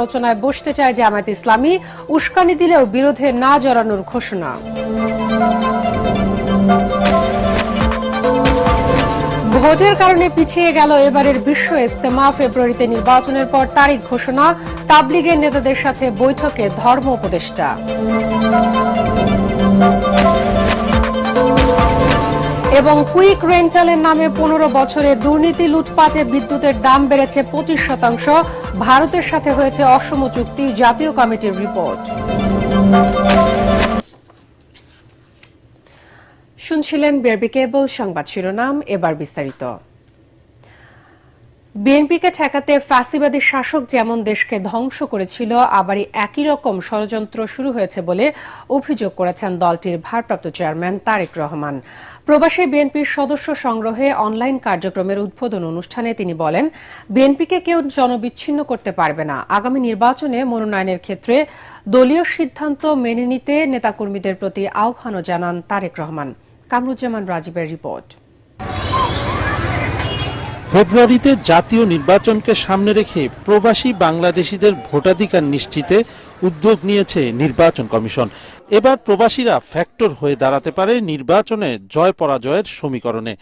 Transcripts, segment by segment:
আলোচনায় বসতে চায় জামায়াতে ইসলামী, উস্কানি দিলেও বিরোধে না জড়ানোর ঘোষণা। ভোটের কারণে পিছিয়ে গেল এবারের বিশ্ব ইজতেমা, ফেব্রুয়ারিতে নির্বাচনের পর তারিখ ঘোষণা। তাবলিগের নেতাদের সাথে বৈঠকে ধর্ম উপদেষ্টা। এবং কুইক রেন্টালের নামে 15 বছরে দুর্নীতি, লুটপাটে বিদ্যুতের দাম বেড়েছে 25%। ভারতের সাথে হয়েছে অসম চুক্তি, জাতীয় কমিটির রিপোর্ট। শুনছিলেন বিআরবি কেবল সংবাদ শিরোনাম, এবার বিস্তারিত। বিএনপিকে ঠেকাতে ফ্যাসিবাদী শাসক যেমন দেশকে ধ্বংস করেছিল, আবারই একই রকম ষড়যন্ত্র শুরু হয়েছে বলে অভিযোগ করেছেন দলটির ভারপ্রাপ্ত চেয়ারম্যান তারেক রহমান। প্রবাসী বিএনপির সদস্য সংগ্রহে অনলাইন কার্যক্রমের উদ্বোধন অনুষ্ঠানে তিনি বলেন, বিএনপিকে কেউ জনবিচ্ছিন্ন করতে পারবে না। আগামী নির্বাচনে মনোনয়নের ক্ষেত্রে দলীয় সিদ্ধান্ত মেনে নিতে নেতাকর্মীদের প্রতি আহ্বানও জানান তারেক রহমান। কামরুজ্জামান রাজীবের রিপোর্ট। ফেব্রুয়ারিতে জাতীয় নির্বাচনকে সামনে রেখে প্রবাসী বাংলাদেশিদের ভোটাধিকার নিশ্চিতে উদ্যোগ নিয়েছে নির্বাচন কমিশন। এবার প্রবাসীরা ফ্যাক্টর হয়ে দাঁড়াতে পারে নির্বাচনে জয় পরাজয়ের সমীকরণে।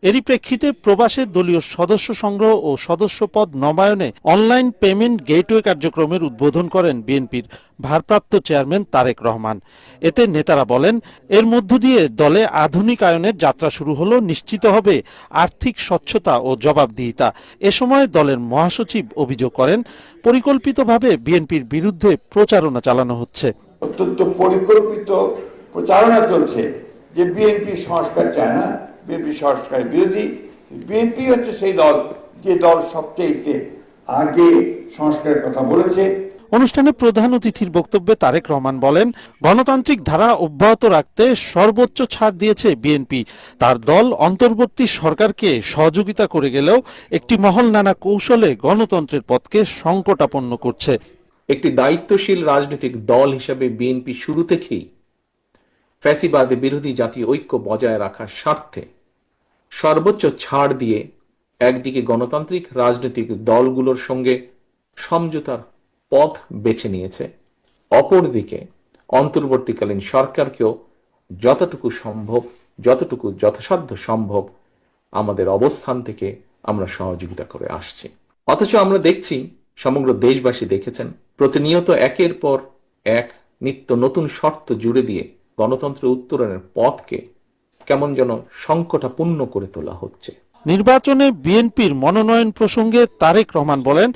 এরই প্রেক্ষিতে প্রবাসের দলীয় সদস্য সংগ্রহ ও সদস্য পদ নবায়নে অনলাইন পেমেন্ট গেটওয়ে কার্যক্রমের উদ্বোধন করেন বিএনপির ভারপ্রাপ্ত চেয়ারম্যান তারেক রহমান। এতে নেতারা বলেন, এর মধ্য দিয়ে দলে আধুনিকায়নের যাত্রা শুরু হলো, নিশ্চিত হবে আর্থিক স্বচ্ছতা ও জবাবদিহিতা। এ সময় দলের মহাসচিব অভিযোগ করেন, পরিকল্পিতভাবে বিএনপির বিরুদ্ধে প্রচারণা চালানো হচ্ছে। অত্যন্ত পরিকল্পিত প্রচারণা চলছে যে বিএনপি সংস্কার চায় না, বিএনপি সংস্কার বিরোধী। বিএনপি হচ্ছে সেই দল যে দল সবচেয়ে আগে সংস্কারের কথা বলেছে। অনুষ্ঠানে প্রধান অতিথির বক্তব্যে তারেক রহমান বলেন, গণতান্ত্রিক ধারা অব্যাহত রাখতে সর্বোচ্চ ছাড় দিয়েছে বিএনপি। তার দল অন্তর্বর্তী সরকারকে সহযোগিতা করে গেলেও একটি মহল নানা কৌশলে গণতন্ত্রের পথকে সংকটাপন্ন করছে। একটি দায়িত্বশীল রাজনৈতিক দল হিসেবে বিএনপি শুরু থেকেই ফ্যাসিবাদে বিরোধী জাতীয় ঐক্য বজায় রাখার স্বার্থে সর্বোচ্চ ছাড় দিয়ে একদিকে গণতান্ত্রিক রাজনৈতিক দলগুলোর সঙ্গে সমঝোতার পথ বেছে নিয়েছে, অপরদিকে অন্তর্বর্তীকালীন সরকারকেও যতটুকু সম্ভব, যতটুকু যথাসাধ্য সম্ভব আমাদের অবস্থান থেকে আমরা সহযোগিতা করে আসছি। অথচ আমরা দেখছি, সমগ্র দেশবাসী দেখেছেন, প্রতিনিয়ত একের পর এক নিত্য নতুন শর্ত জুড়ে দিয়ে গণতন্ত্রের উত্তরণের পথকে কেমন যেন সংকটাপূর্ণ করে তোলা হচ্ছে। নির্বাচনে বিএনপির মনোনয়ন প্রসঙ্গে তারেক রহমান বলেন,